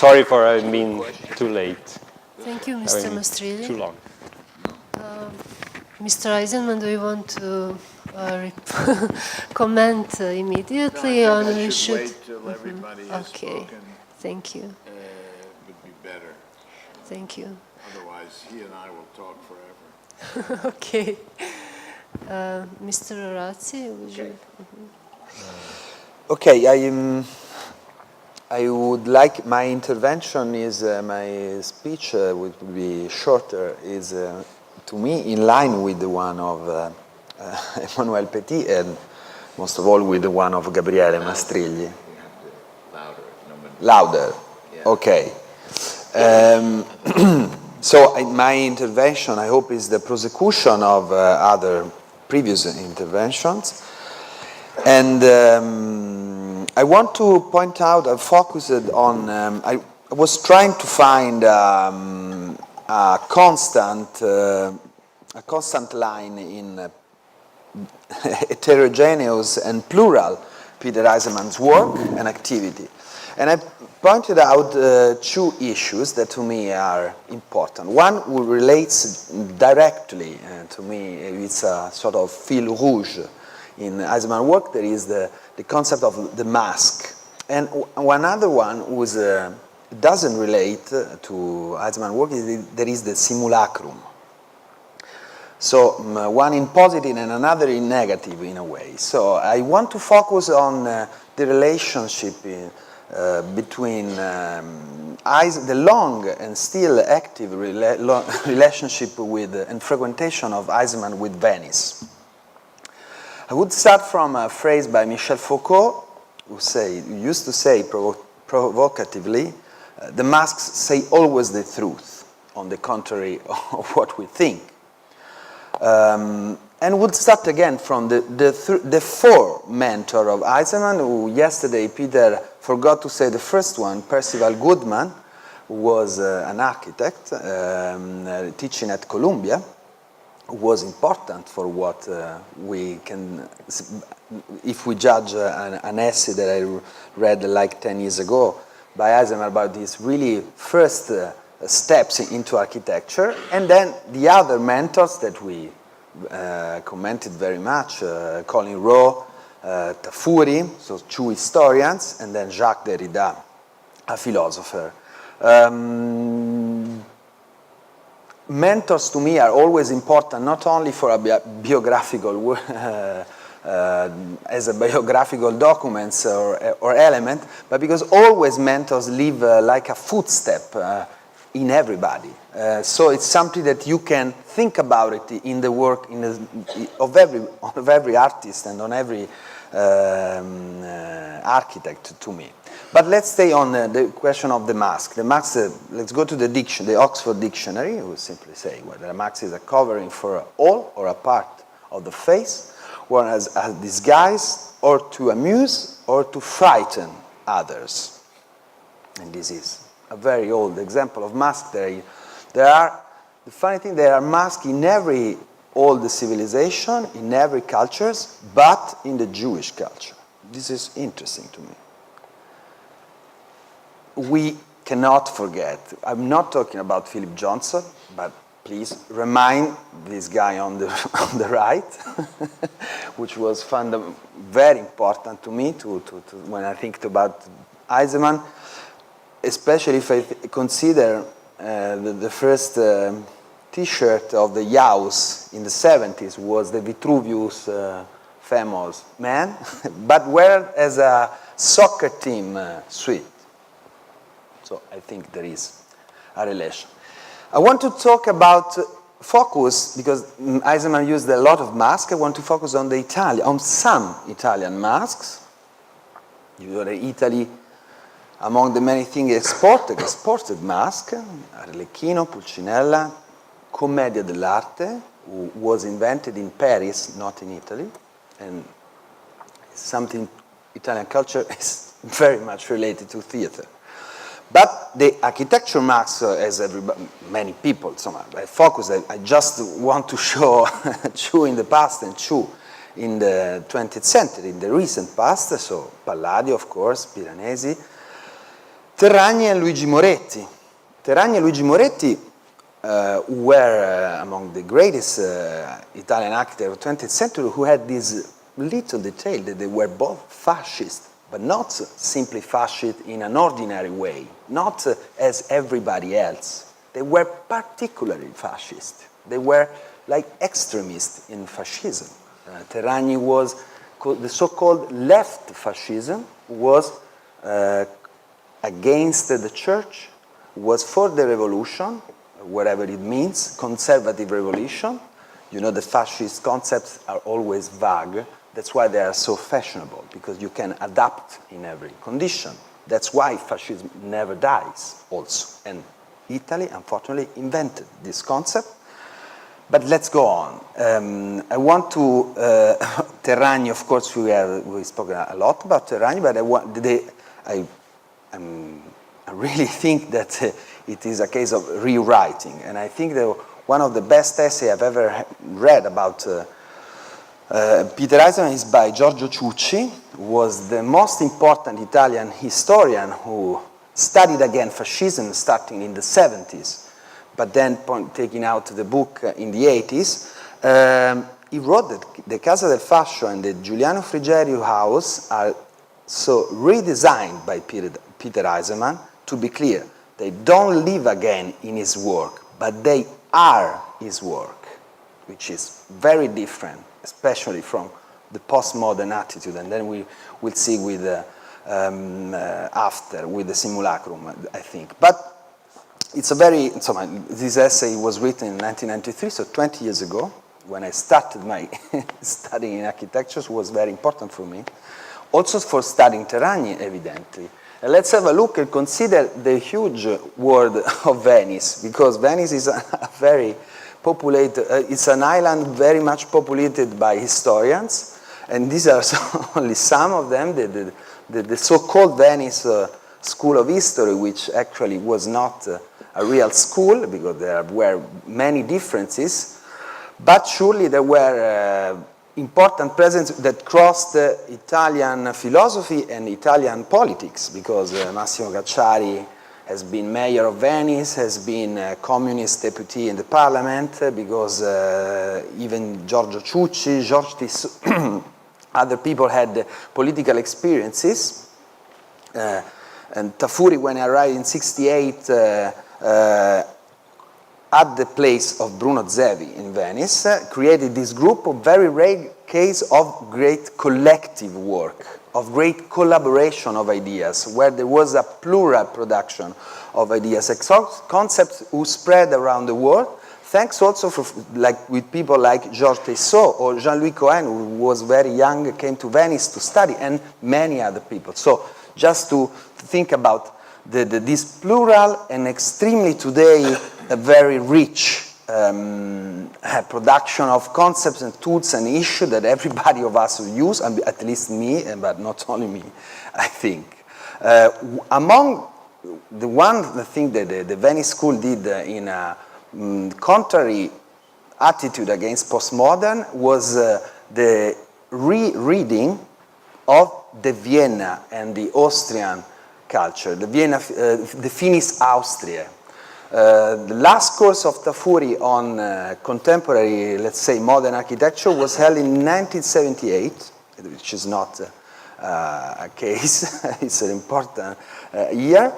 sorry for being too late. Thank you, Mr. Mastrigli. Too long. Mr. Eisenman, do you want to comment immediately? No, on I we should should wait till everybody has spoken. Thank you. Would be better. Thank you. Otherwise, he and I will talk forever. Okay. Mr. Orazi, would you? Okay, I would like, my intervention is, my speech would be shorter, is to me in line with the one of Emmanuel Petit and most of all with the one of Gabriele Mastrigli. Louder. Yeah. Okay. So my intervention, I hope, is the prosecution of other previous interventions. And I want to point out, I focused on, I was trying to find a constant line in heterogeneous and plural Peter Eisenman's work and activity. And I pointed out two issues that to me are important. One relates directly to me, it's a sort of fil rouge in Eisenman's work. There is the concept of the mask. And one other one was, doesn't relate to Eisenman's work, there is the simulacrum. So one in positive and another in negative in a way. So I want to focus on the relationship between the long and still active relationship with and frequentation of Eisenman with Venice. I would start from a phrase by Michel Foucault, who used to say provocatively, the masks say always the truth, on the contrary of what we think. And would start again from the four mentor of Eisenman, who yesterday Peter forgot to say the first one, Percival Goodman, who was an architect teaching at Columbia, who was important for what we can, if we judge an essay that I read like 10 years ago by Eisenman about these really first steps into architecture, and then the other mentors that we commented very much, Colin Rowe, Tafuri, so two historians, and then Jacques Derrida, a philosopher. Mentors to me are always important, not only for a biographical as a biographical documents or element, but because always mentors leave like a footstep in everybody. So it's something that you can think about it in the work of every artist and on every architect to me. But let's stay on the question of the mask. The mask, let's go to the Oxford Dictionary, who simply say whether a mask is a covering for all or a part of the face, or as a disguise, or to amuse, or to frighten others. And this is a very old example of mask. The funny thing, there are masks in every old civilization, in every cultures, but in the Jewish culture. This is interesting to me. We cannot forget, I'm not talking about Philip Johnson, but please remind this guy on the right, which was very important to me when I think about Eisenman, especially if I consider the first T-shirt of the Yaus in the 70s was the Vitruvius famous man, but wear as a soccer team suit. So I think there is a relation. I want to talk about focus, because Eisenman used a lot of masks. I want to focus on some Italian masks. Usually Italy, among the many things exported mask, Arlecchino, Pulcinella, Commedia dell'arte, who was invented in Paris, not in Italy, and something Italian culture is very much related to theater. But the architecture masks, as many people, so I focus, I just want to show two in the past and two in the 20th century, in the recent past, so Palladio, of course, Piranesi. Terragni and Luigi Moretti. Terragni and Luigi Moretti were among the greatest Italian architects of the 20th century who had this little detail that they were both fascist, but not simply fascist in an ordinary way, not as everybody else. They were particularly fascist. They were like extremists in fascism. Terragni was the so-called left fascism, was against the church, was for the revolution, whatever it means, conservative revolution. You know, the fascist concepts are always vague. That's why they are so fashionable, because you can adapt in every condition. That's why fascism never dies also. And Italy, unfortunately, invented this concept. But let's go on. I want to, Terragni, of course, we spoke a lot about Terragni, but I really think that it is a case of rewriting. And I think that one of the best essays I've ever read about Peter Eisenman is by Giorgio Ciucci, who was the most important Italian historian who studied again fascism starting in the 70s, but then taking out the book in the 80s. He wrote that the Casa del Fascio and the Giuliano Frigerio house are so redesigned by Peter Eisenman. To be clear, they don't live again in his work, but they are his work, which is very different, especially from the postmodern attitude. And then we will see with after, with the Simulacrum, I think. But it's a very, this essay was written in 1993, so 20 years ago, when I started my studying in architecture, was very important for me. Also for studying Terragni, evidently. Let's have a look and consider the huge world of Venice, because Venice is a very populated, it's an island very much populated by historians, and these are only some of them, the so-called Venice School of History, which actually was not a real school, because there were many differences, but surely there were important presence that crossed Italian philosophy and Italian politics, because Massimo Cacciari has been mayor of Venice, has been communist deputy in the parliament, because even Giorgio Ciucci, George Tissot, other people had political experiences. And Tafuri, when he arrived in 1968, at the place of Bruno Zevi in Venice, created this group of very rare case of great collective work, of great collaboration of ideas, where there was a plural production of ideas, concepts who spread around the world, thanks also with people like Georges Tissot or Jean-Louis Cohen, who was very young, came to Venice to study, and many other people. So just to think about this plural and extremely today a very rich production of concepts and tools and issues that everybody of us will use, at least me, but not only me, I think. Among the thing that the Venice School did in a contrary attitude against postmodern was the rereading of the Vienna and the Austrian culture, the Finnish Austria. The last course of Tafuri on contemporary, let's say, modern architecture was held in 1978, which is not a case, it's an important year.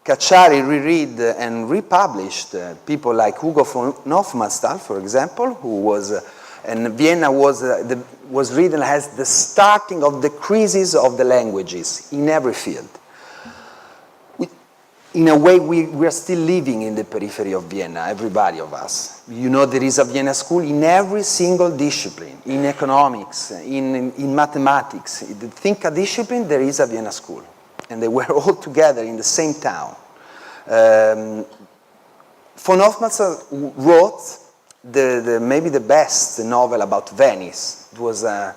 Cacciari reread and republished people like Hugo von Hofmannsthal, for example, who was, and Vienna was written as the starting of the crisis of the languages in every field. In a way, we are still living in the periphery of Vienna, everybody of us. You know, there is a Vienna school in every single discipline, in economics, in mathematics. Think a discipline, there is a Vienna school. And they were all together in the same town. Von Hofmannsthal wrote maybe the best novel about Venice. It was a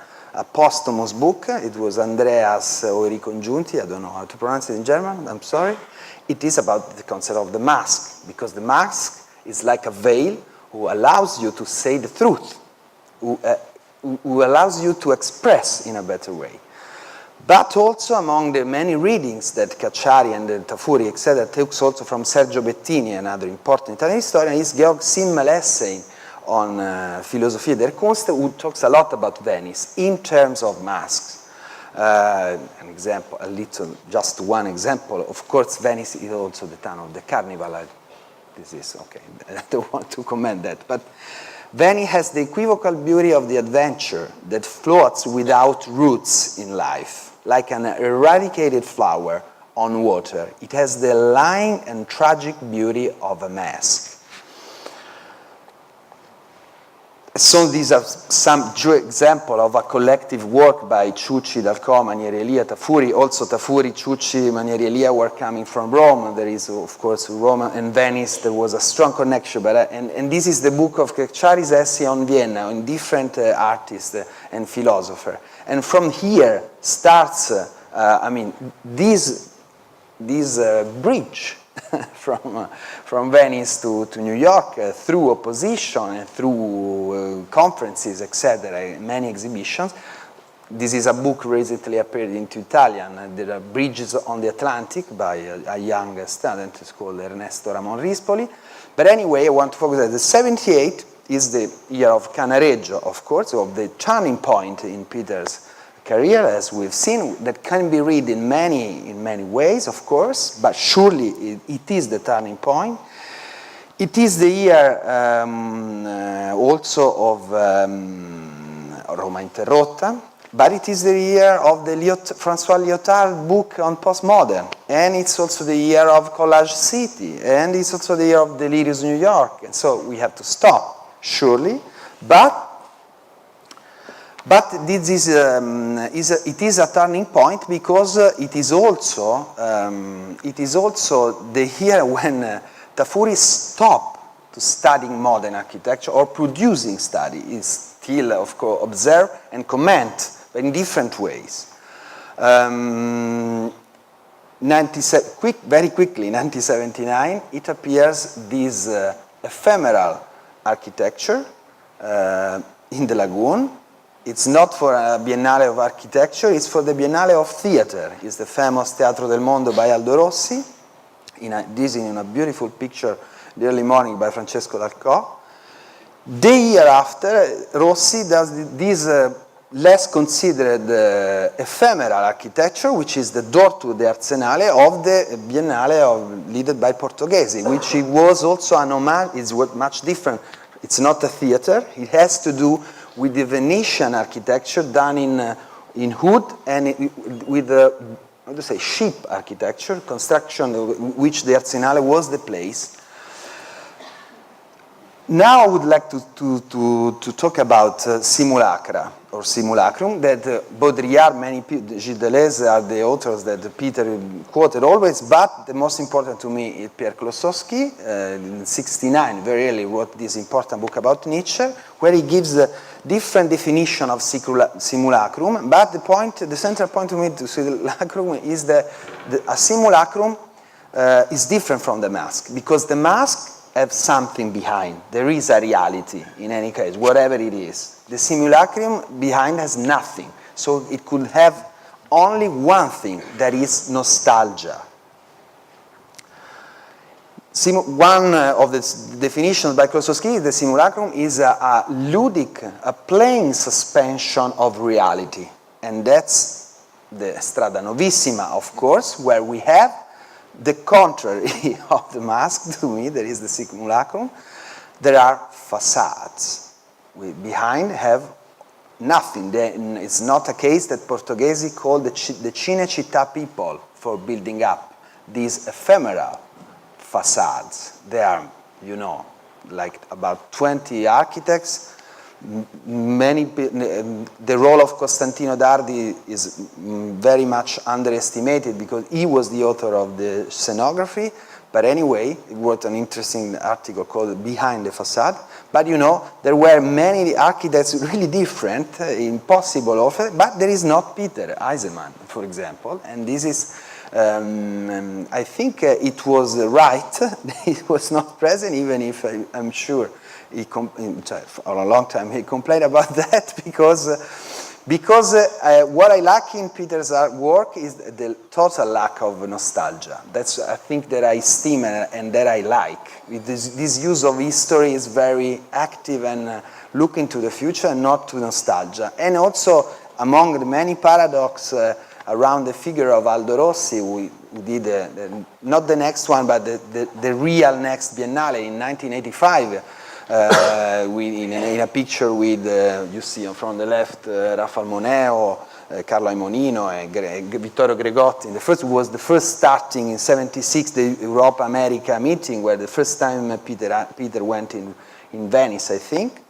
posthumous book. It was Andreas o i Ricongiunti. I don't know how to pronounce it in German, I'm sorry. It is about the concept of the mask, because the mask is like a veil who allows you to say the truth, who allows you to express in a better way. But also among the many readings that Cacciari and Tafuri, etc., takes also from Sergio Bettini, another important Italian historian, is Georg Simmel essay on Philosophie der Kunst, who talks a lot about Venice in terms of masks. An example, just one example. Of course, Venice is also the town of the carnival. This is okay. I don't want to comment that, but Venice has the equivocal beauty of the adventure that floats without roots in life, like an eradicated flower on water. It has the lying and tragic beauty of a mask. So these are some examples of a collective work by Ciucci, Dalcò, Manieri Elia, Tafuri. Also Tafuri, Ciucci, Manieri Elia were coming from Rome. There is, of course, Rome and Venice. There was a strong connection. But, and this is the book of Cacciari's essay on Vienna, on different artists and philosophers. And from here starts, this bridge from Venice to New York through opposition and through conferences, etc., many exhibitions. This is a book recently appeared into Italian. There are Bridges on the Atlantic by a young student called Ernesto Ramon Rispoli. But anyway, I want to focus on the 78 is the year of Canareggio, of course, of the turning point in Peter's career, as we've seen, that can be read in many ways, of course, but surely it is the turning point. It is the year also of Roma Interrotta, but it is the year of the François Lyotard book on postmodern, and it's also the year of Collage City, and it's also the year of Delirious New York, and so we have to stop, surely, but this is it is a turning point because it is also the year when Tafuri stopped to studying modern architecture or producing study. He still, of course, observe and comment, but in different ways. Very quickly, 1979, it appears this ephemeral architecture in the lagoon. It's not for a Biennale of Architecture, it's for the Biennale of Theater. It's the famous Teatro del Mondo by Aldo Rossi, this in a beautiful picture, the early morning by Francesco Dalcò. The year after, Rossi does this less considered ephemeral architecture, which is the door to the Arsenale of the Biennale led by Portoghesi, which was also an homage. It's much different. It's not a theater. It has to do with the Venetian architecture done in wood and with ship architecture, construction, which the Arsenale was the place. Now I would like to talk about Simulacra or Simulacrum, that Baudrillard, many people, Gilles Deleuze are the authors that Peter quoted always, but the most important to me is Pierre Klossowski, in 1969, very early wrote this important book about Nietzsche, where he gives a different definition of simulacrum, but the central point to me to simulacrum is that a simulacrum is different from the mask, because the mask have something behind. There is a reality, in any case, whatever it is. The simulacrum behind has nothing. So it could have only one thing, that is nostalgia. One of the definitions by Klossowski, the simulacrum is a ludic, a playing suspension of reality. And that's the Strada Novissima, of course, where we have the contrary of the mask. To me, there is the simulacrum. There are facades. We behind have nothing. It's not a case that Portoghesi called the Cinecittà people for building up these ephemeral facades. There are, like about 20 architects. The role of Costantino Dardi is very much underestimated because he was the author of the scenography. But anyway, he wrote an interesting article called Behind the Facade. But there were many architects really different, impossible offer, but there is not Peter Eisenman, for example. And this is, I think it was right. It was not present, even if I'm sure for a long time he complained about that, because Because what I like in Peter's work is the total lack of nostalgia. That's, I think, that I esteem and that I like. This use of history is very active and looking to the future and not to nostalgia. And also, among the many paradoxes around the figure of Aldo Rossi, who did, not the next one, but the real next Biennale in 1985, in a picture with, you see from the left, Rafael Moneo, Carlo Aimonino, and Vittorio Gregotti. Was the first starting in '76, the Europe-America meeting, where the first time Peter went in Venice, I think.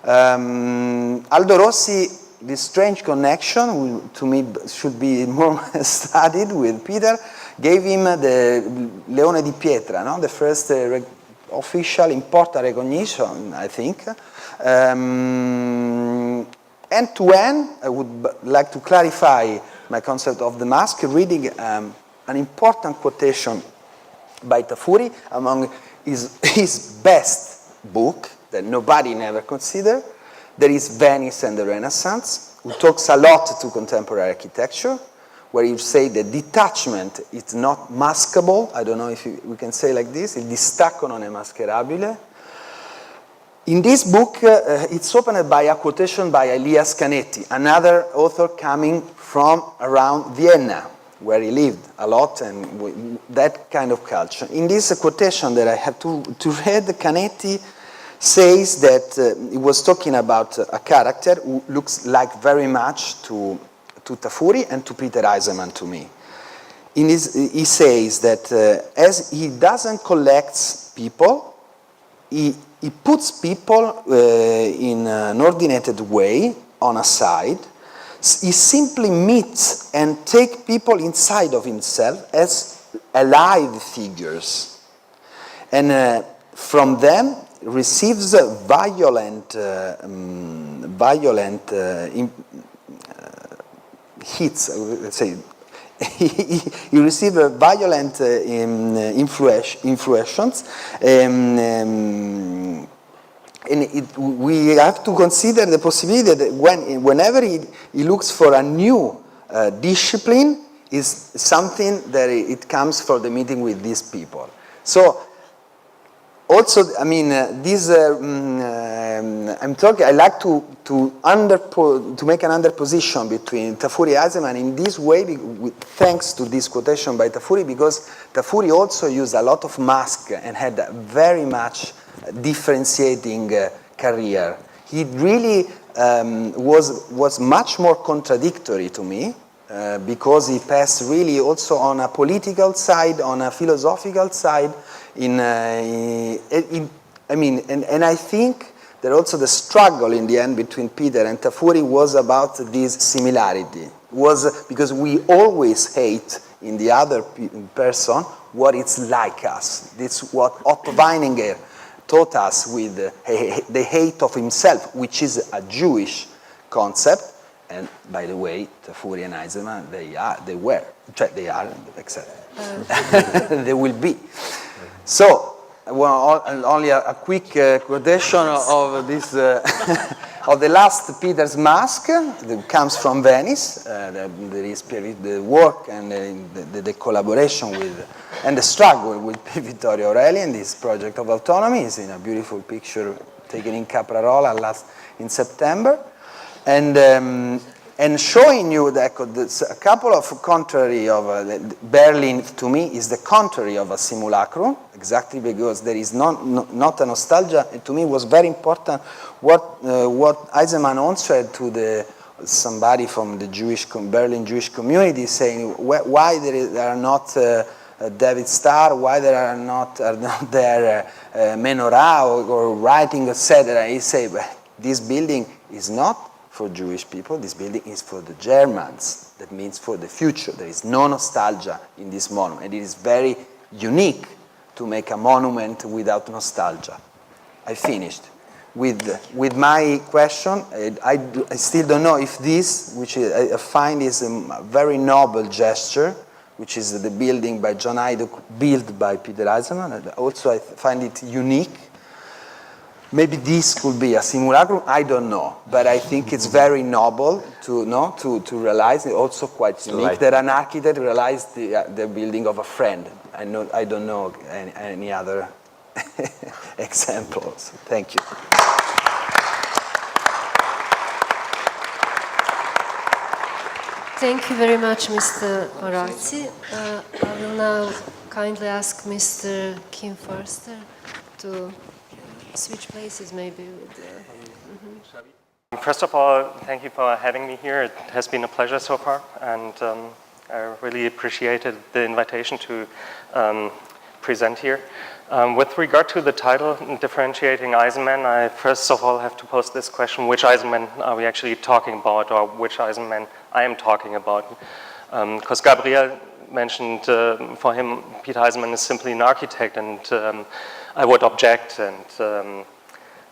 Aldo Rossi, this strange connection, to me, should be more studied with Peter, gave him the Leone di Pietra, no? The first official important recognition, I think. And to end, I would like to clarify my concept of the mask, reading an important quotation by Tafuri among his best book that nobody never considered. There is Venice and the Renaissance, who talks a lot to contemporary architecture, where you say that detachment is not maskable. I don't know if we can say like this. Il distacco non è mascherabile. In this book, it's opened by a quotation by Elias Canetti, another author coming from around Vienna, where he lived a lot and that kind of culture. In this quotation that I have to read, Canetti says that he was talking about a character who looks like very much to Tafuri and to Peter Eisenman, to me. He says that as he doesn't collect people, he puts people in an ordinated way on a side. He simply meets and takes people inside of himself as alive figures. And from them receives violent hits, let's say. He received violent influences, and we have to consider the possibility that whenever he looks for a new discipline, is something that it comes from the meeting with these people. So. Also, I mean, I'm talking. I like to make an underposition between Tafuri and Eisenman in this way, thanks to this quotation by Tafuri, because Tafuri also used a lot of mask and had a very much differentiating career. He really was much more contradictory to me. Because he passed really also on a political side, on a philosophical side. And I think that also the struggle in the end between Peter and Tafuri was about this similarity. Was because we always hate in the other person what it's like us. This is what Otto Weininger taught us with the hate of himself, which is a Jewish concept. And by the way, Tafuri and Eisenman, they are, except they will be. So, well, only a quick quotation of this, of the last Peter's mask that comes from Venice. There is the work and the collaboration with, and the struggle with Vittorio Aureli in this project of autonomy. Is in a beautiful picture taken in Caprarola in September. And showing you that a couple of contrary of Berlin, to me, is the contrary of a simulacrum, exactly because there is not a nostalgia. And to me, was very important what Eisenman answered to somebody from the Berlin Jewish community, saying why there are not David Starr, why there are not there menorah or writing, etc. He said, this building is not for Jewish people, this building is for the Germans. That means for the future. There is no nostalgia in this monument. And it is very unique to make a monument without nostalgia. I finished with my question. I still don't know if this, which I find is a very noble gesture, which is the building by John Hajduk, built by Peter Eisenman. Also, I find it unique. Maybe this could be a simulacrum, I don't know. But I think it's very noble to realize, it's also quite unique, that an architect realized the building of a friend. I don't know any other examples. Thank you. Thank you very much, Mr. Orazi. I will now kindly ask Mr. Kim Förster to switch places maybe with First of all, thank you for having me here. It has been a pleasure so far, and I really appreciated the invitation to present here. With regard to the title, Differentiating Eisenman, I first of all have to pose this question: which Eisenman are we actually talking about, or which Eisenman I am talking about? Because Gabriele mentioned for him, Peter Eisenman is simply an architect, and I would object. And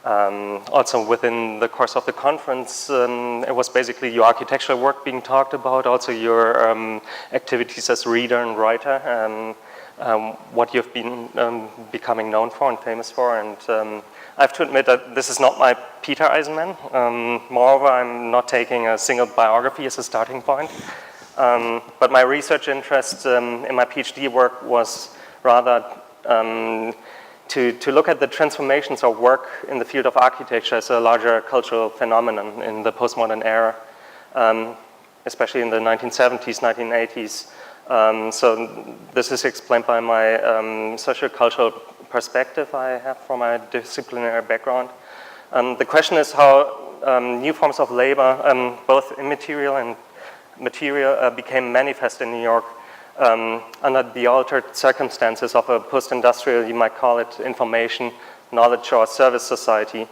also within the course of the conference, it was basically your architectural work being talked about, also your activities as reader and writer, what you've been becoming known for and famous for. And I have to admit that this is not my Peter Eisenman. Moreover, I'm not taking a single biography as a starting point. But my research interest in my PhD work was rather to look at the transformations of work in the field of architecture as a larger cultural phenomenon in the postmodern era, especially in the 1970s, 1980s. So this is explained by my sociocultural perspective I have from my disciplinary background. The question is how new forms of labor, both immaterial and material, became manifest in New York under the altered circumstances of a post-industrial, you might call it, information, knowledge, or service society.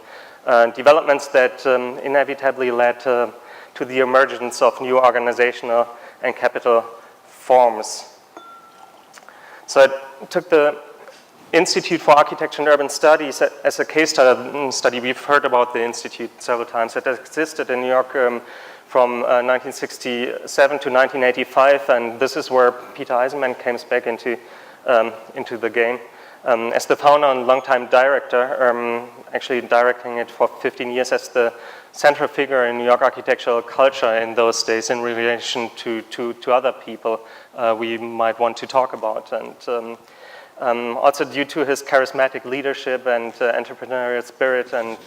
Developments that inevitably led to the emergence of new organizational and capital forms. So I took the Institute for Architecture and Urban Studies as a case study. We've heard about the Institute several times. It existed in New York from 1967 to 1985, and this is where Peter Eisenman came back into the game. As the founder and longtime director, actually directing it for 15 years as the central figure in New York architectural culture in those days in relation to other people we might want to talk about. And also due to his charismatic leadership and entrepreneurial spirit and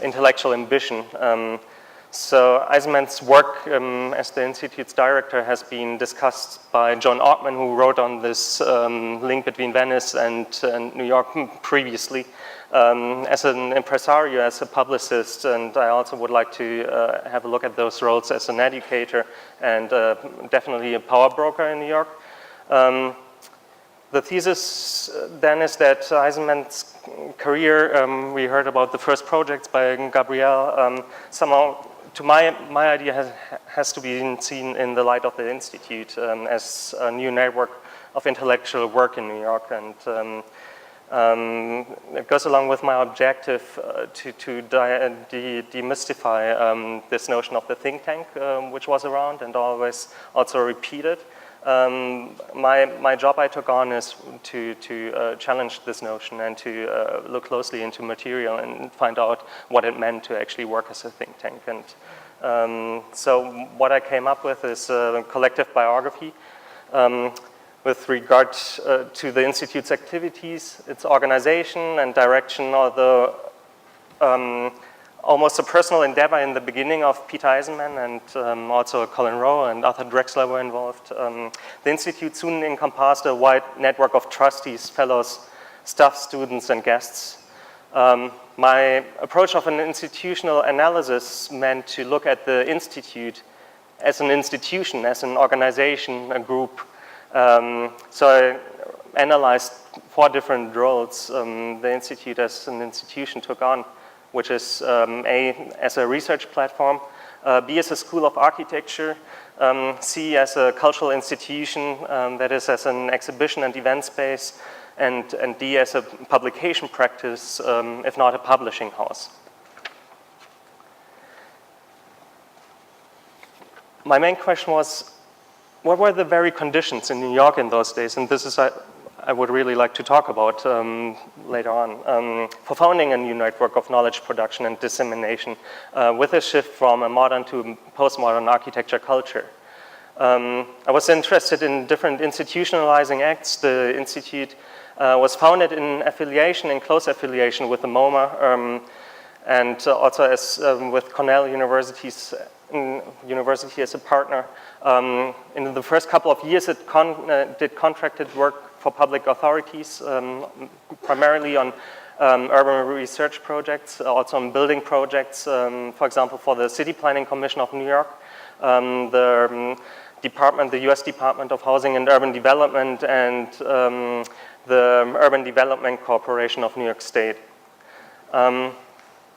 intellectual ambition. So Eisenman's work as the Institute's director has been discussed by John Ortman, who wrote on this link between Venice and New York previously, as an impresario, as a publicist, and I also would like to have a look at those roles as an educator and definitely a power broker in New York. The thesis then is that Eisenman's career, we heard about the first projects by Gabriele, somehow, to my idea, has to be seen in the light of the Institute as a new network of intellectual work in New York. And it goes along with my objective to demystify this notion of the think tank, which was around and always also repeated. My job I took on is to challenge this notion and to look closely into material and find out what it meant to actually work as a think tank. And so what I came up with is a collective biography with regard to the Institute's activities, its organization and direction, although almost a personal endeavor in the beginning of Peter Eisenman, and also Colin Rowe and Arthur Drexler were involved. The Institute soon encompassed a wide network of trustees, fellows, staff, students, and guests. My approach of an institutional analysis meant to look at the Institute as an institution, as an organization, a group. So I analyzed 4 different roles the Institute as an institution took on, which is A, as a research platform, B, as a school of architecture, C, as a cultural institution, that is, as an exhibition and event space, and D, as a publication practice, if not a publishing house. My main question was, what were the very conditions in New York in those days? And this is, I I would really like to talk about later on, for founding a new network of knowledge production and dissemination with a shift from a modern to postmodern architecture culture. I was interested in different institutionalizing acts. The Institute was founded in close affiliation with the MoMA, and also as with Cornell University as a partner. In the first couple of years, it did contracted work for public authorities, primarily on urban research projects, also on building projects, for example, for the City Planning Commission of New York, the US Department of Housing and Urban Development, and the Urban Development Corporation of New York State.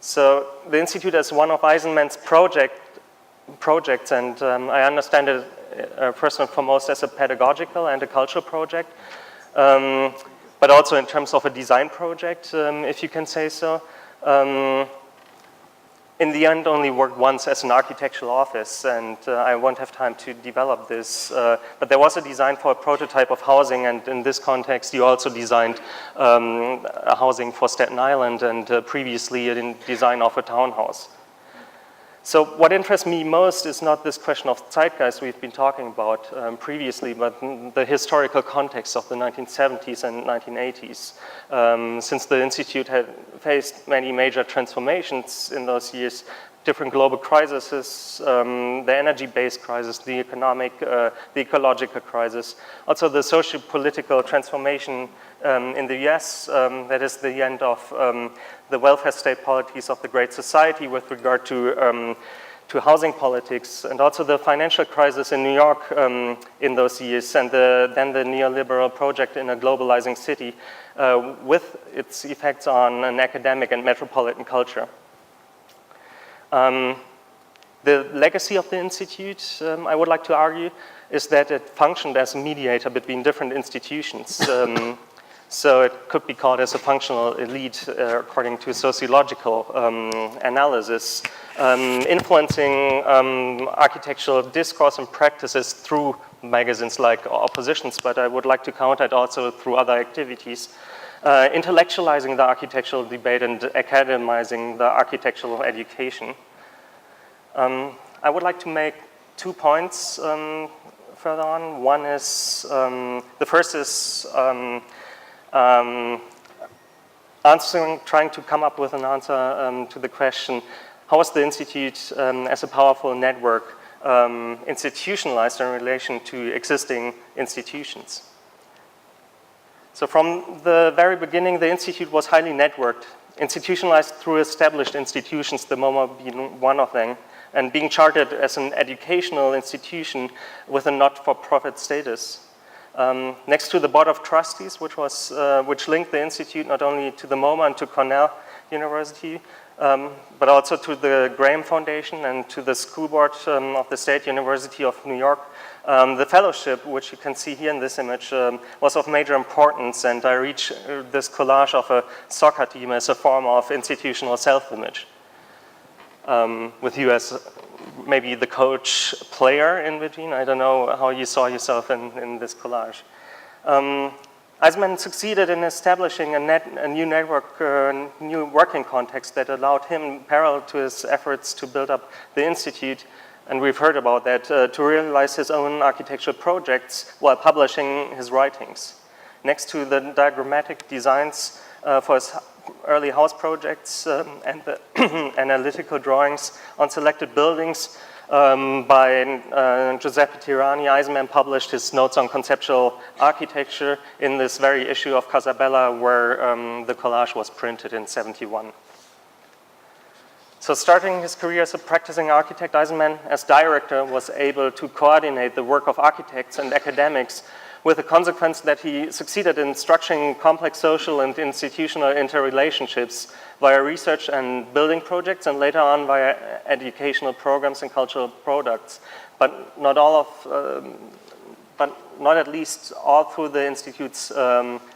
So the Institute is one of Eisenman's projects, and I understand it first and foremost as a pedagogical and a cultural project, but also in terms of a design project, if you can say so. In the end, only worked once as an architectural office, and I won't have time to develop this. But there was a design for a prototype of housing, and in this context, you also designed a housing for Staten Island, and previously a design of a townhouse. So what interests me most is not this question of zeitgeist we've been talking about previously, but the historical context of the 1970s and 1980s. Since the Institute had faced many major transformations in those years, different global crises, the energy-based crisis, the economic, the ecological crisis, also the socio-political transformation in the US, that is the end of the welfare state policies of the Great Society with regard to housing politics, and also the financial crisis in New York in those years, and then the neoliberal project in a globalizing city with its effects on an academic and metropolitan culture. The legacy of the Institute, I would like to argue, is that it functioned as a mediator between different institutions. So it could be called as a functional elite according to sociological analysis, influencing architectural discourse and practices through magazines like Oppositions, but I would like to count it also through other activities, intellectualizing the architectural debate and academizing the architectural education. I would like to make 2 points further on. One is, the first is trying to come up with an answer to the question, how is the Institute as a powerful network institutionalized in relation to existing institutions? So from the very beginning, the Institute was highly networked, institutionalized through established institutions, the MoMA being one of them, and being chartered as an educational institution with a not-for-profit status. Next to the Board of Trustees, which linked the Institute not only to the MoMA and to Cornell University, but also to the Graham Foundation and to the School Board of the State University of New York. The fellowship, which you can see here in this image, was of major importance, and I reach this collage of a soccer team as a form of institutional self-image, with you as maybe the coach player in between. I don't know how you saw yourself in this collage. Eisenman succeeded in establishing a new network, new working context that allowed him, parallel to his efforts to build up the Institute, and we've heard about that, to realize his own architectural projects while publishing his writings. Next to the diagrammatic designs for his early house projects and the analytical drawings on selected buildings by Giuseppe Tirani, Eisenman published his Notes on Conceptual Architecture in this very issue of Casabella, where the collage was printed in '71. So starting his career as a practicing architect, Eisenman, as director, was able to coordinate the work of architects and academics, with the consequence that he succeeded in structuring complex social and institutional interrelationships via research and building projects, and later on via educational programs and cultural products, but not at least all through the Institute's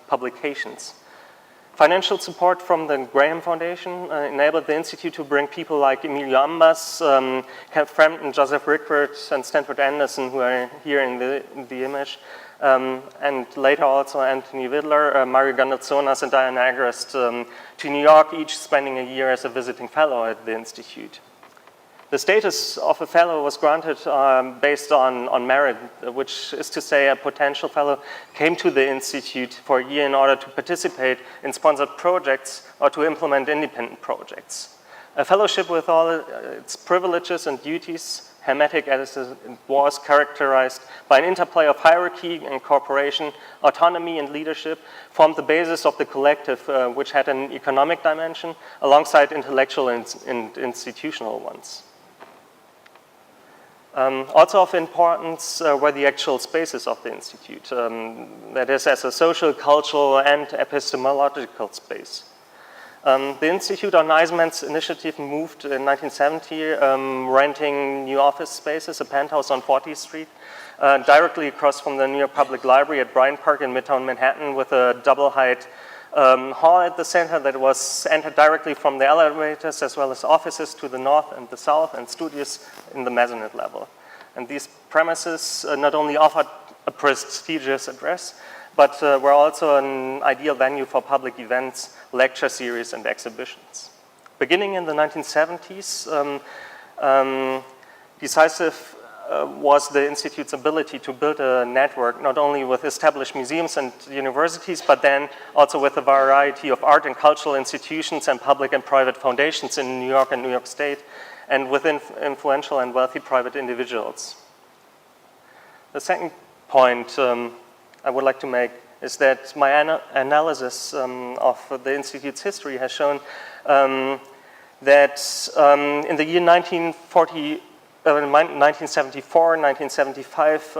publications. Financial support from the Graham Foundation enabled the Institute to bring people like Emilio Ambas, Kent Frampton, Joseph Rickford, and Stanford Anderson, who are here in the image, and later also Anthony Widler, Mario Gandazzonas, and Diana Agrest to New York, each spending a year as a visiting fellow at the Institute. The status of a fellow was granted based on merit, which is to say a potential fellow came to the Institute for a year in order to participate in sponsored projects or to implement independent projects. A fellowship with all its privileges and duties, hermetic as it was, characterized by an interplay of hierarchy and cooperation, autonomy and leadership, formed the basis of the collective, which had an economic dimension alongside intellectual and institutional ones. Also of importance were the actual spaces of the Institute, that is, as a social, cultural, and epistemological space. The Institute, on Eisenman's initiative, moved in 1970, renting new office spaces, a penthouse on 40th Street, directly across from the New York Public Library at Bryant Park in Midtown Manhattan, with a double-height hall at the center that was entered directly from the elevators, as well as offices to the north and the south, and studios in the mezzanine level. And these premises not only offered a prestigious address, but were also an ideal venue for public events, lecture series, and exhibitions. Beginning in the 1970s, decisive was the Institute's ability to build a network not only with established museums and universities, but then also with a variety of art and cultural institutions and public and private foundations in New York and New York State, and with influential and wealthy private individuals. The second point I would like to make is that my analysis of the Institute's history has shown that in the year 1974, 1975,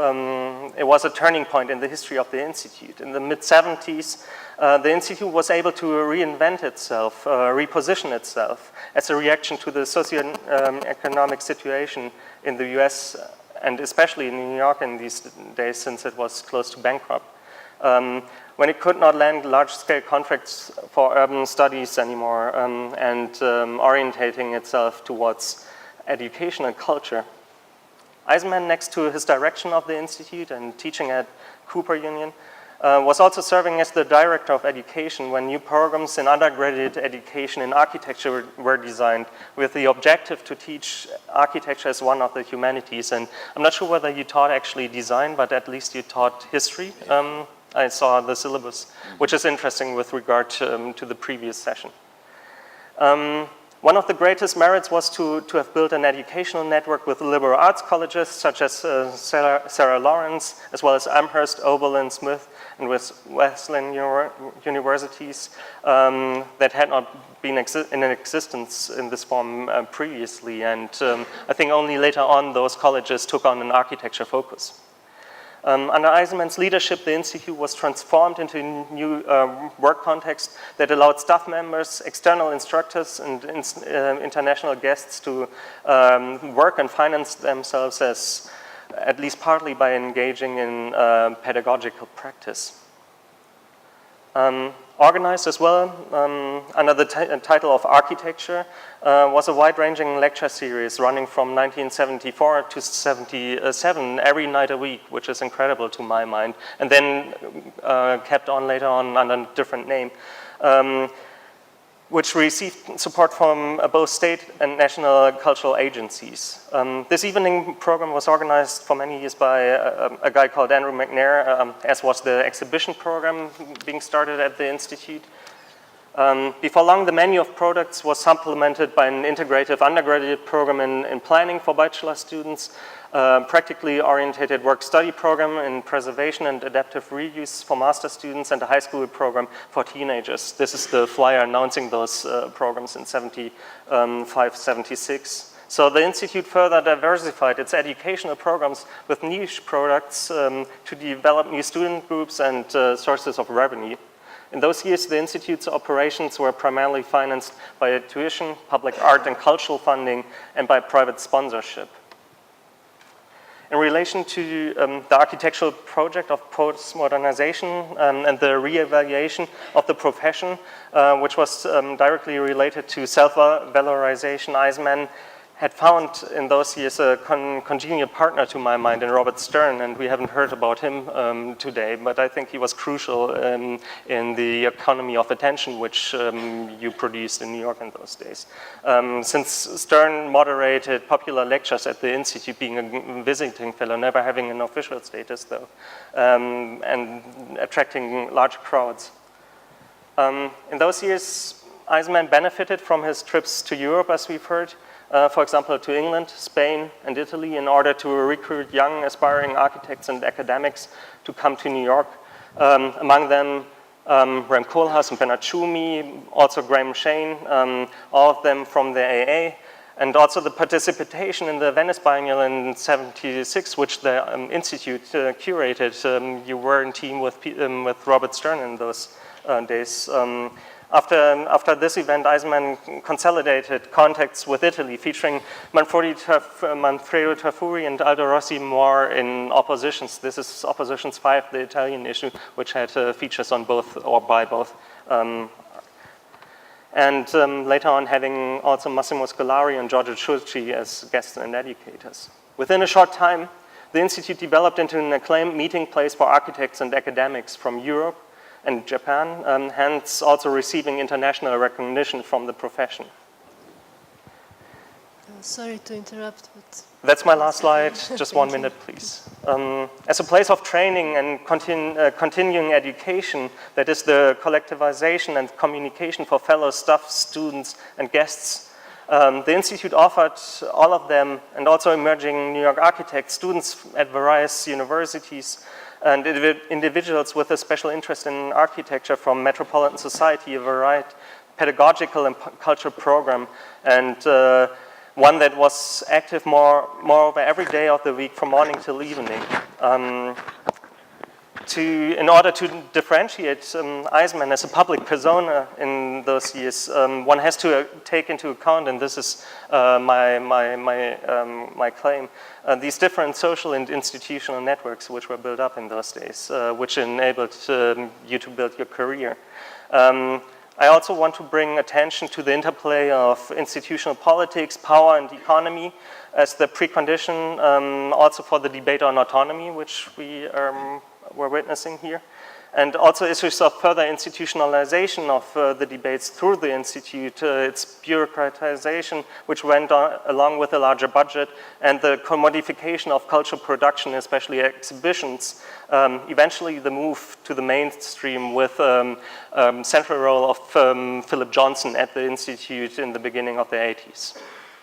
it was a turning point in the history of the Institute. In the mid-70s, the Institute was able to reinvent itself, reposition itself as a reaction to the socio-economic situation in the US, and especially in New York in these days, since it was close to bankrupt. When it could not land large-scale contracts for urban studies anymore, and orientating itself towards education and culture. Eisenman, next to his direction of the Institute and teaching at Cooper Union, was also serving as the director of education when new programs in undergraduate education in architecture were designed with the objective to teach architecture as one of the humanities. And I'm not sure whether you taught actually design, but at least you taught history. I saw the syllabus, which is interesting with regard to the previous session. One of the greatest merits was to have built an educational network with liberal arts colleges such as Sarah Lawrence, as well as Amherst, Oberlin, Smith, and Wesleyan universities that had not been in existence in this form previously. And I think only later on those colleges took on an architecture focus. Under Eisenman's leadership, the Institute was transformed into a new work context that allowed staff members, external instructors, and international guests to work and finance themselves at least partly by engaging in pedagogical practice. Organized as well under the title of Architecture was a wide-ranging lecture series running from 1974 to 77 every night a week, which is incredible to my mind, and then kept on later on under a different name, which received support from both state and national cultural agencies. This evening program was organized for many years by a guy called Andrew McNair, as was the exhibition program being started at the Institute. Before long, the menu of products was supplemented by an integrative undergraduate program in planning for bachelor students, practically oriented work-study program in preservation and adaptive reuse for master students, and a high school program for teenagers. This is the flyer announcing those programs in 75, 76. So the Institute further diversified its educational programs with niche products to develop new student groups and sources of revenue. In those years, the Institute's operations were primarily financed by tuition, public art and cultural funding, and by private sponsorship. In relation to the architectural project of postmodernization and the re-evaluation of the profession, which was directly related to self-valorization, Eisenman had found in those years a congenial partner to my mind in Robert Stern, and we haven't heard about him today, but I think he was crucial in the economy of attention, which you produced in New York in those days. Since Stern moderated popular lectures at the Institute, being a visiting fellow, never having an official status though, and attracting large crowds. In those years, Eisenman benefited from his trips to Europe, as we've heard, for example, to England, Spain, and Italy, in order to recruit young, aspiring architects and academics to come to New York. Among them, Rem Koolhaas and Bernard Tschumi, also Graham Shane, all of them from the AA, and also the participation in the Venice Biennial in '76, which the Institute curated. You were in team with Robert Stern in those days. After this event, Eisenman consolidated contacts with Italy, featuring Manfredo Tafuri and Aldo Rossi more in oppositions. This is Oppositions 5, the Italian issue, which had features on both, or by both. And later on, having also Massimo Scolari and Giorgio Ciurci as guests and educators. Within a short time, the Institute developed into an acclaimed meeting place for architects and academics from Europe and Japan, hence also receiving international recognition from the profession. Sorry to interrupt, but... That's my last slide, just 1 minute, please. As a place of training and continuing education, that is the collectivization and communication for fellow staff, students, and guests, the Institute offered all of them, and also emerging New York architects, students at various universities, and individuals with a special interest in architecture from metropolitan society, a varied pedagogical and cultural program, and one that was active moreover every day of the week from morning till evening. In order to differentiate Eisenman as a public persona in those years, one has to take into account, and this is my claim, these different social and institutional networks which were built up in those days, which enabled you to build your career. I also want to bring attention to the interplay of institutional politics, power, and economy as the precondition also for the debate on autonomy, which we're witnessing here, and also issues of further institutionalization of the debates through the Institute, its bureaucratization, which went along with a larger budget, and the commodification of cultural production, especially exhibitions, eventually the move to the mainstream with central role of Philip Johnson at the Institute in the beginning of the 80s.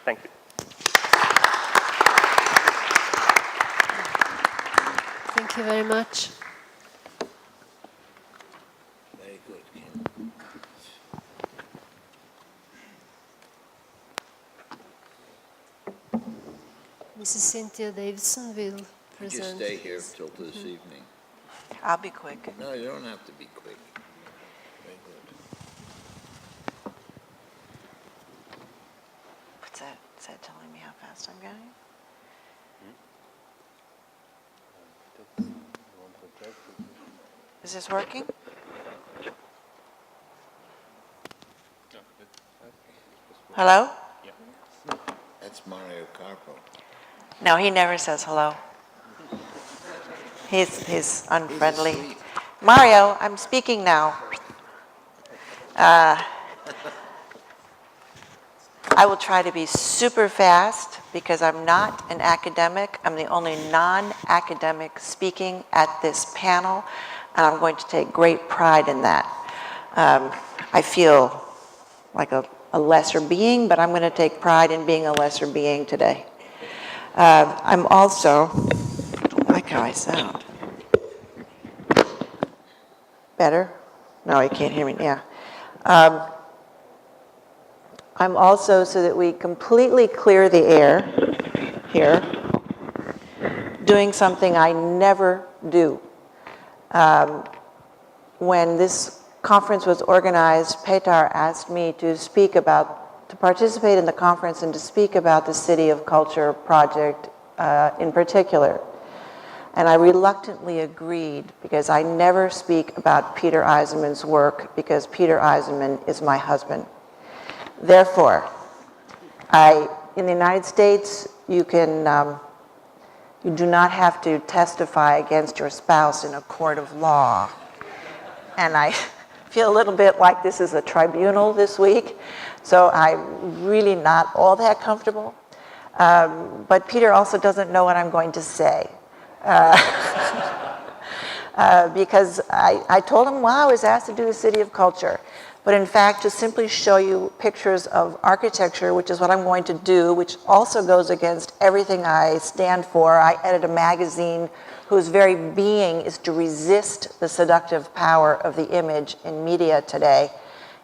Thank you. Thank you very much. Very good, Kim. Mrs. Cynthia Davidson will Could you present. stay here till this evening? I'll be quick. No, you don't have to be quick. Very good. What's that? Is that telling me how fast I'm going? Is this working? Hello? That's Mario Carpo. No, he never says hello. He's unfriendly. Mario, I'm speaking now. I will try to be super fast because I'm not an academic. I'm the only non-academic speaking at this panel, and I'm going to take great pride in that. I feel like a lesser being, but I'm going to take pride in being a lesser being today. I'm also, I don't like how I sound. Better? No, you can't hear me, yeah. I'm also, so that we completely clear the air here, doing something I never do. When this conference was organized, Petar asked me to participate in the conference and to speak about the City of Culture project in particular. And I reluctantly agreed because I never speak about Peter Eisenman's work because Peter Eisenman is my husband. Therefore, I in the United States, you do not have to testify against your spouse in a court of law. And I feel a little bit like this is a tribunal this week, so I'm really not all that comfortable. But Peter also doesn't know what I'm going to say. Because I told him, wow, I was asked to do the City of Culture. But in fact, to simply show you pictures of architecture, which is what I'm going to do, which also goes against everything I stand for. I edit a magazine whose very being is to resist the seductive power of the image in media today.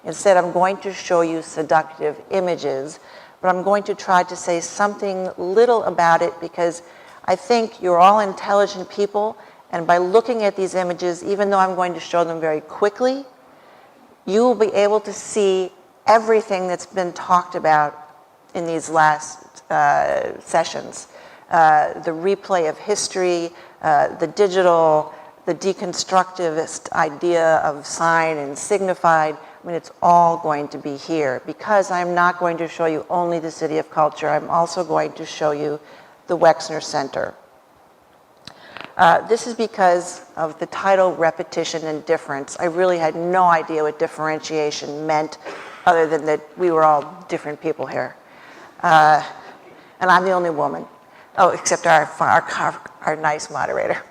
Instead, I'm going to show you seductive images, but I'm going to try to say something little about it because I think you're all intelligent people, and by looking at these images, even though I'm going to show them very quickly, you will be able to see everything that's been talked about in these last sessions. The replay of history, the digital, the deconstructivist idea of sign and signified. I mean, it's all going to be here because I'm not going to show you only the City of Culture. I'm also going to show you the Wexner Center. This is because of the title Repetition and Difference. I really had no idea what differentiation meant other than that we were all different people here. And I'm the only woman. Oh, except our nice moderator.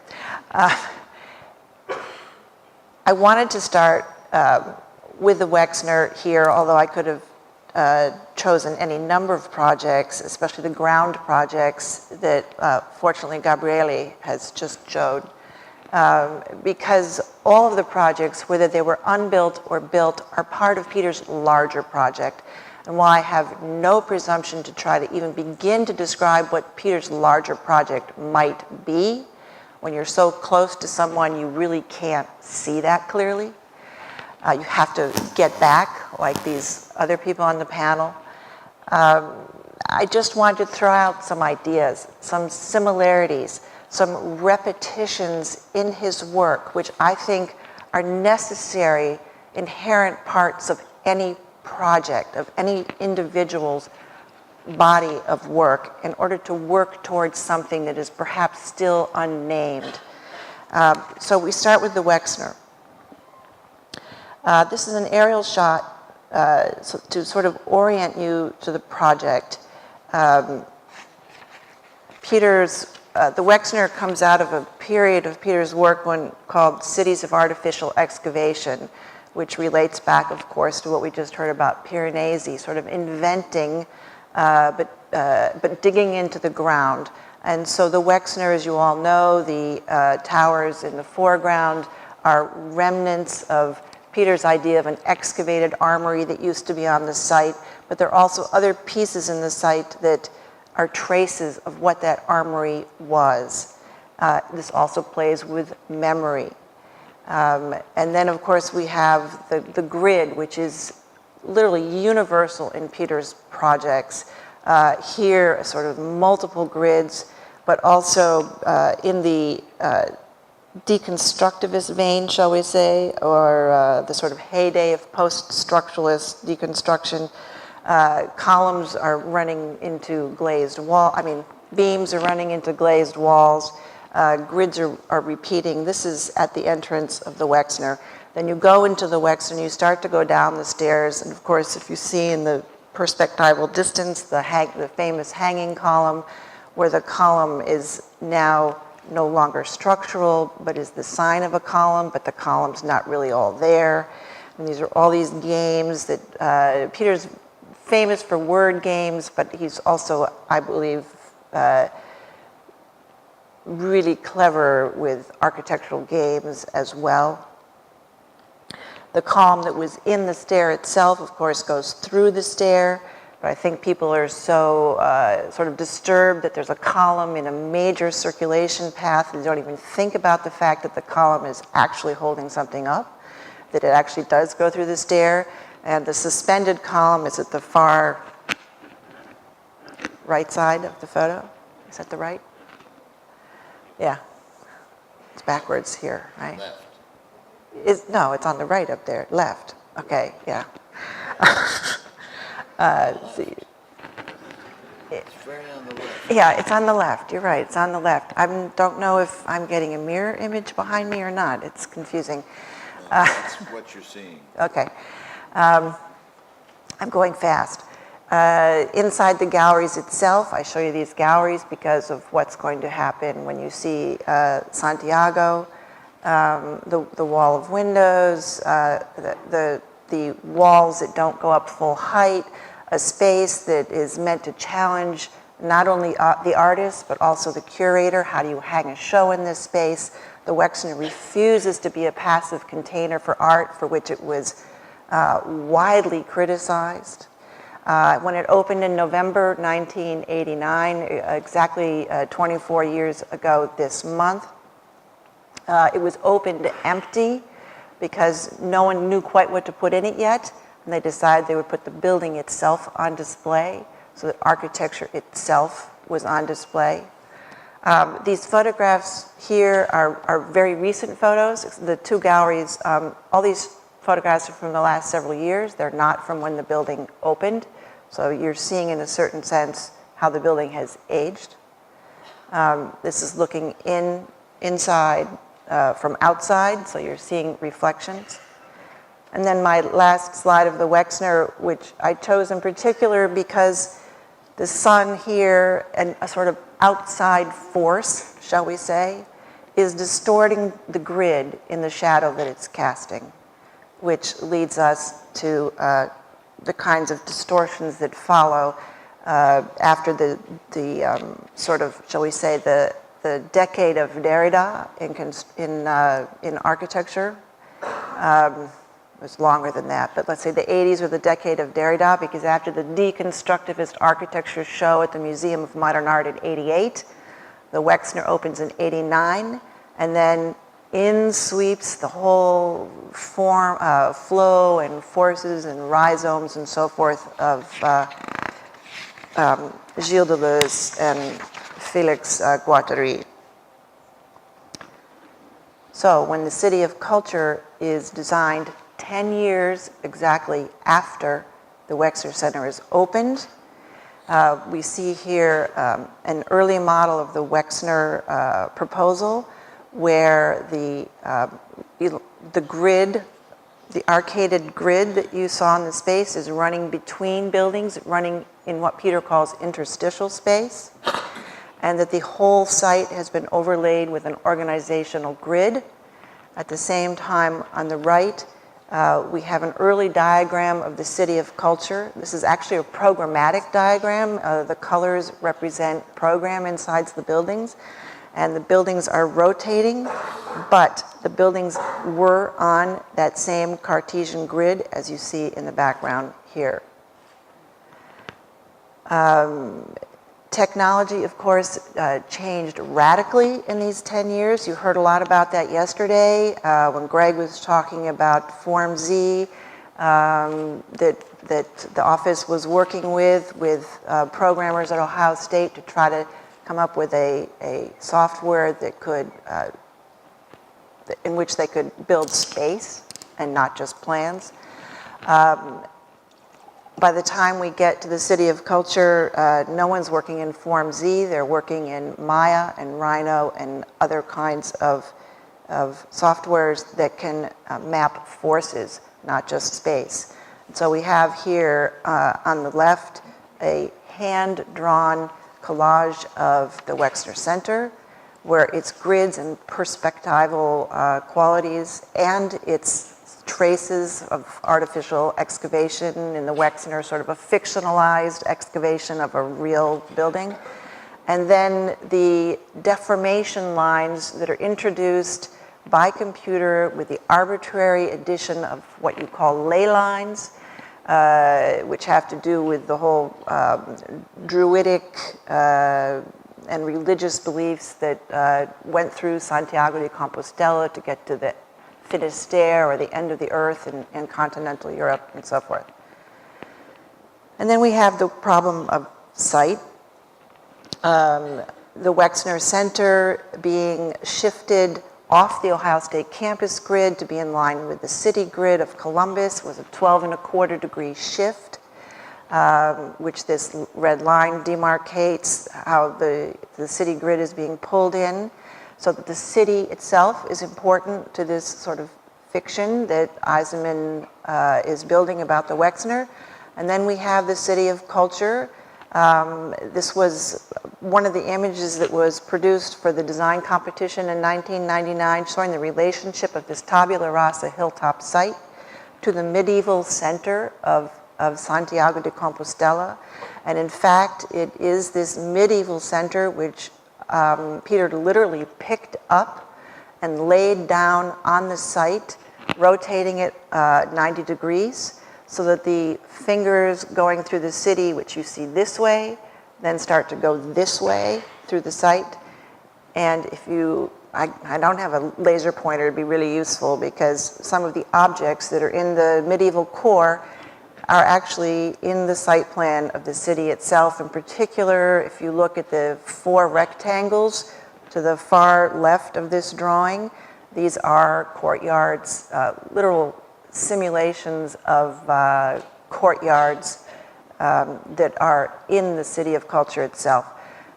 I wanted to start with the Wexner here, although I could have chosen any number of projects, especially the ground projects that fortunately Gabriele has just showed, because all of the projects, whether they were unbuilt or built, are part of Peter's larger project. And while I have no presumption to try to even begin to describe what Peter's larger project might be, when you're so close to someone, you really can't see that clearly. You have to get back, like these other people on the panel. I just wanted to throw out some ideas, some similarities, some repetitions in his work, which I think are necessary, inherent parts of any project, of any individual's body of work in order to work towards something that is perhaps still unnamed. So we start with the Wexner. This is an aerial shot to sort of orient you to the project. The Wexner comes out of a period of Peter's work called Cities of Artificial Excavation, which relates back, of course, to what we just heard about Piranesi, sort of inventing, but digging into the ground. And so the Wexner, as you all know, the towers in the foreground are remnants of Peter's idea of an excavated armory that used to be on the site, but there are also other pieces in the site that are traces of what that armory was. This also plays with memory. And then, of course, we have the grid, which is literally universal in Peter's projects. Here, sort of multiple grids, but also in the deconstructivist vein, shall we say, or the sort of heyday of post-structuralist deconstruction. Columns are running into glazed beams are running into glazed walls. Grids are repeating. This is at the entrance of the Wexner. Then you go into the Wexner and you start to go down the stairs. And of course, if you see in the perspectival distance, the famous hanging column, where the column is now no longer structural, but is the sign of a column, but the column's not really all there. And these are all these games that Peter's famous for word games, but he's also, I believe, really clever with architectural games as well. The column that was in the stair itself, of course, goes through the stair. But I think people are so sort of disturbed that there's a column in a major circulation path. They don't even think about the fact that the column is actually holding something up, that it actually does go through the stair. And the suspended column is at the far right side of the photo. Is that the right? Yeah. It's backwards here, right? Left. No, it's on the right up there. Left. Okay, yeah. It's very on the left. Yeah, it's on the left. You're right. It's on the left. I don't know if I'm getting a mirror image behind me or not. It's confusing. That's what you're seeing. Okay. I'm going fast. Inside the galleries itself, I show you these galleries because of what's going to happen when you see Santiago, the wall of windows, the walls that don't go up full height, a space that is meant to challenge not only the artist, but also the curator. How do you hang a show in this space? The Wexner refuses to be a passive container for art, for which it was widely criticized. When it opened in November 1989, exactly 24 years ago this month, it was opened empty because no one knew quite what to put in it yet, and they decided they would put the building itself on display, so that architecture itself was on display. These photographs here are very recent photos. The two galleries, all these photographs are from the last several years. They're not from when the building opened. So you're seeing, in a certain sense, how the building has aged. This is looking inside from outside, so you're seeing reflections. And then my last slide of the Wexner, which I chose in particular because the sun here, and a sort of outside force, shall we say, is distorting the grid in the shadow that it's casting, which leads us to the kinds of distortions that follow after the sort of, shall we say, the decade of Derrida in architecture. It was longer than that, but let's say the 80s were the decade of Derrida, because after the deconstructivist architecture show at the Museum of Modern Art in '88, the Wexner opens in '89, and then in sweeps the whole flow and forces and rhizomes and so forth of Gilles Deleuze and Félix Guattari. So when the City of Culture is designed 10 years exactly after the Wexner Center is opened, we see here an early model of the Wexner proposal, where the grid, the arcaded grid that you saw in the space is running between buildings, running in what Peter calls interstitial space, and that the whole site has been overlaid with an organizational grid. At the same time, on the right, we have an early diagram of the City of Culture. This is actually a programmatic diagram. The colors represent program inside the buildings, and the buildings are rotating, but the buildings were on that same Cartesian grid as you see in the background here. Technology, of course, changed radically in these 10 years. You heard a lot about that yesterday when Greg was talking about Form Z that the office was working with programmers at Ohio State to try to come up with a software that could, in which they could build space and not just plans. By the time we get to the City of Culture, no one's working in Form Z. They're working in Maya and Rhino and other kinds of softwares that can map forces, not just space. So we have here on the left a hand-drawn collage of the Wexner Center, where its grids and perspectival qualities and its traces of artificial excavation in the Wexner, sort of a fictionalized excavation of a real building. And then the deformation lines that are introduced by computer with the arbitrary addition of what you call ley lines, which have to do with the whole druidic and religious beliefs that went through Santiago de Compostela to get to the Finisterre, or the end of the earth in continental Europe, and so forth. And then we have the problem of site. The Wexner Center being shifted off the Ohio State campus grid to be in line with the city grid of Columbus was a 12.25 degree shift. which this red line demarcates how the city grid is being pulled in, so that the city itself is important to this sort of fiction that Eisenman is building about the Wexner. And then we have the city of culture. This was one of the images that was produced for the design competition in 1999, showing the relationship of this tabula rasa hilltop site to the medieval center of Santiago de Compostela. And in fact, it is this medieval center which Peter literally picked up and laid down on the site, rotating it 90 degrees, so that the fingers going through the city, which you see this way, then start to go this way through the site. And if you, I don't have a laser pointer, it'd be really useful, because some of the objects that are in the medieval core are actually in the site plan of the city itself. In particular, if you look at the 4 rectangles to the far left of this drawing, these are courtyards, literal simulations of courtyards that are in the city of culture itself.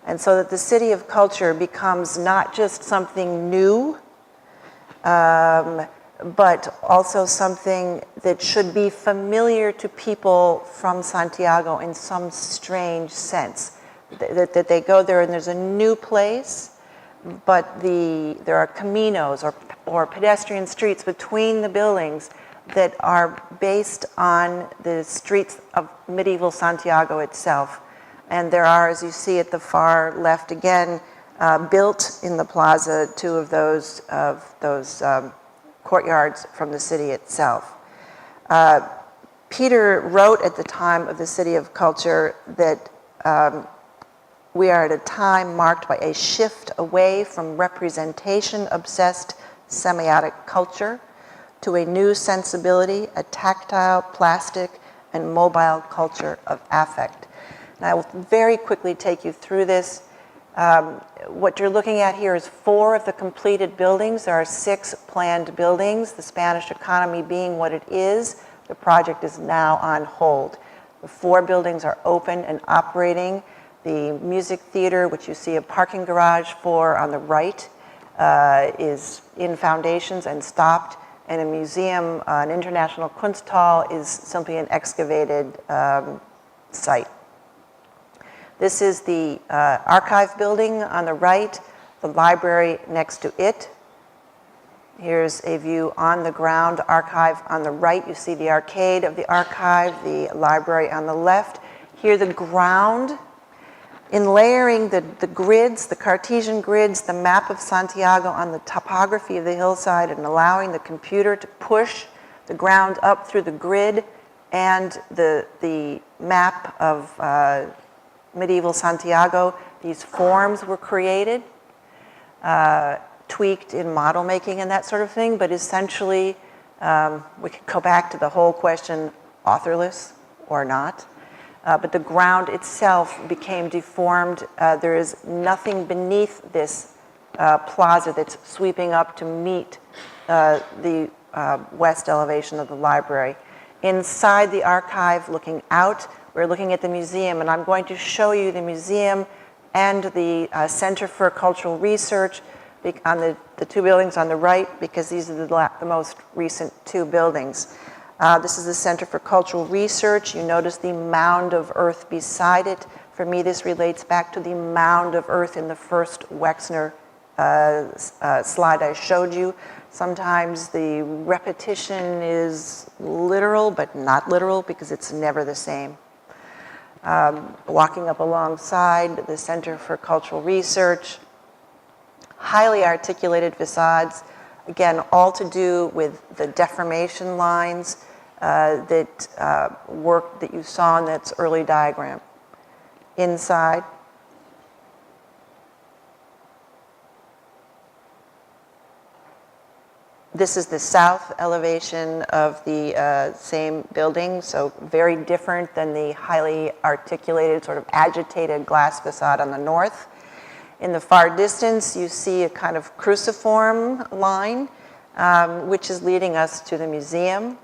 And so that the city of culture becomes not just something new, but also something that should be familiar to people from Santiago in some strange sense. That they go there and there's a new place, but there are caminos or pedestrian streets between the buildings that are based on the streets of medieval Santiago itself. And there are, as you see at the far left again, built in the plaza 2 of those courtyards from the city itself. Peter wrote at the time of the City of Culture that we are at a time marked by a shift away from representation-obsessed semiotic culture to a new sensibility, a tactile, plastic, and mobile culture of affect. And I will very quickly take you through this. What you're looking at here is 4 of the completed buildings. There are 6 planned buildings, the Spanish economy being what it is. The project is now on hold. The 4 buildings are open and operating. The music theater, which you see a parking garage for on the right, is in foundations and stopped. And a museum, an international Kunsthal, is simply an excavated site. This is the archive building on the right, the library next to it. Here's a view on the ground, archive on the right. You see the arcade of the archive, the library on the left. Here the ground. In layering the grids, the Cartesian grids, the map of Santiago on the topography of the hillside, and allowing the computer to push the ground up through the grid and the map of medieval Santiago, these forms were created, tweaked in model making and that sort of thing, but essentially we could go back to the whole question, authorless or not. But the ground itself became deformed. There is nothing beneath this plaza that's sweeping up to meet the west elevation of the library. Inside the archive, looking out, we're looking at the museum, and I'm going to show you the museum and the Center for Cultural Research on the 2 buildings on the right, because these are the most recent 2 buildings. This is the Center for Cultural Research. You notice the mound of earth beside it. For me, this relates back to the mound of earth in the first Wexner slide I showed you. Sometimes the repetition is literal, but not literal, because it's never the same. Walking up alongside the Center for Cultural Research, highly articulated facades, again, all to do with the deformation lines work that you saw in that early diagram. Inside, this is the south elevation of the same building, so very different than the highly articulated, sort of agitated glass facade on the north. In the far distance, you see a kind of cruciform line, which is leading us to the museum.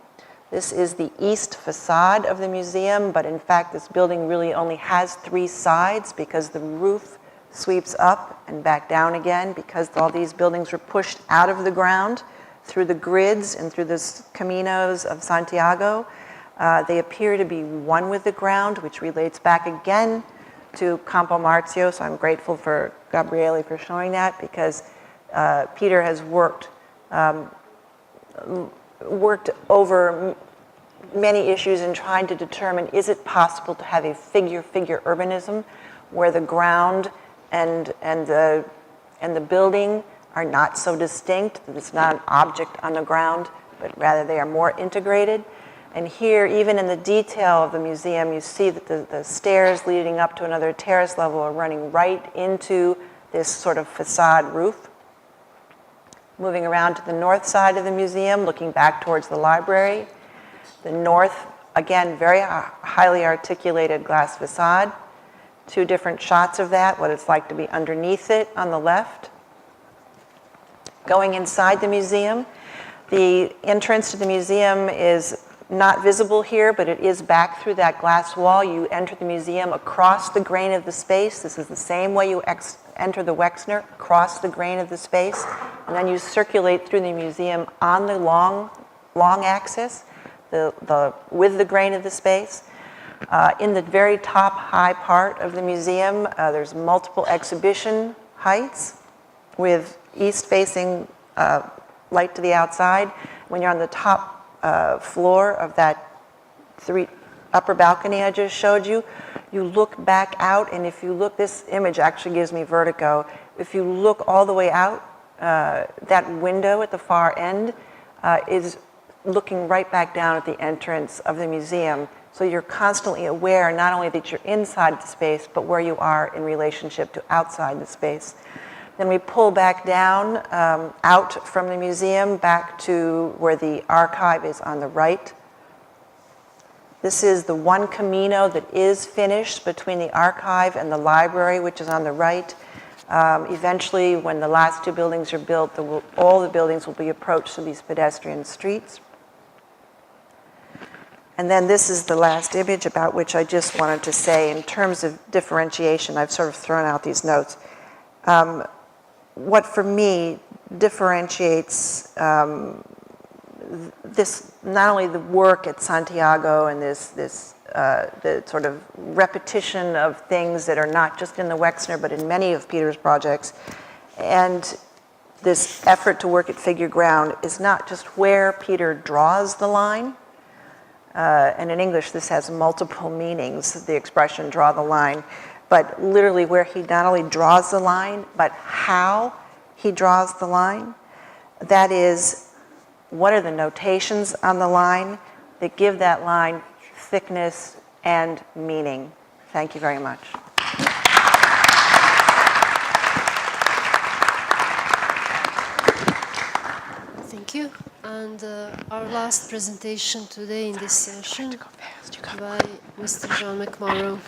This is the east facade of the museum, but in fact this building really only has 3 sides because the roof sweeps up and back down again because all these buildings were pushed out of the ground through the grids and through the caminos of Santiago. They appear to be one with the ground, which relates back again to Campo Marzio, so I'm grateful for Gabriele for showing that because Peter has worked over many issues in trying to determine, is it possible to have a figure urbanism where the ground and the building are not so distinct, that it's not an object on the ground, but rather they are more integrated. And here, even in the detail of the museum, you see that the stairs leading up to another terrace level are running right into this sort of facade roof. Moving around to the north side of the museum, looking back towards the library. The north, again, very highly articulated glass facade. 2 different shots of that, what it's like to be underneath it on the left. Going inside the museum, the entrance to the museum is not visible here, but it is back through that glass wall. You enter the museum across the grain of the space. This is the same way you enter the Wexner, across the grain of the space. And then you circulate through the museum on the long axis, with the grain of the space. In the very top high part of the museum, there's multiple exhibition heights with east-facing light to the outside. When you're on the top floor of that 3 upper balcony I just showed you, you look back out, and if you look, this image actually gives me vertigo. If you look all the way out, that window at the far end is looking right back down at the entrance of the museum. So you're constantly aware not only that you're inside the space, but where you are in relationship to outside the space. Then we pull back down out from the museum back to where the archive is on the right. This is the one Camino that is finished between the archive and the library, which is on the right. Eventually, when the last 2 buildings are built, all the buildings will be approached through these pedestrian streets. And then this is the last image about which I just wanted to say, in terms of differentiation, I've sort of thrown out these notes. What for me differentiates this, not only the work at Santiago and the sort of repetition of things that are not just in the Wexner, but in many of Peter's projects, and this effort to work at figure ground is not just where Peter draws the line, and in English this has multiple meanings, the expression draw the line, but literally where he not only draws the line, but how he draws the line. That is, what are the notations on the line that give that line thickness and meaning? Thank you very much. Thank you. And our last presentation today in this session by Mr. John McMorrough.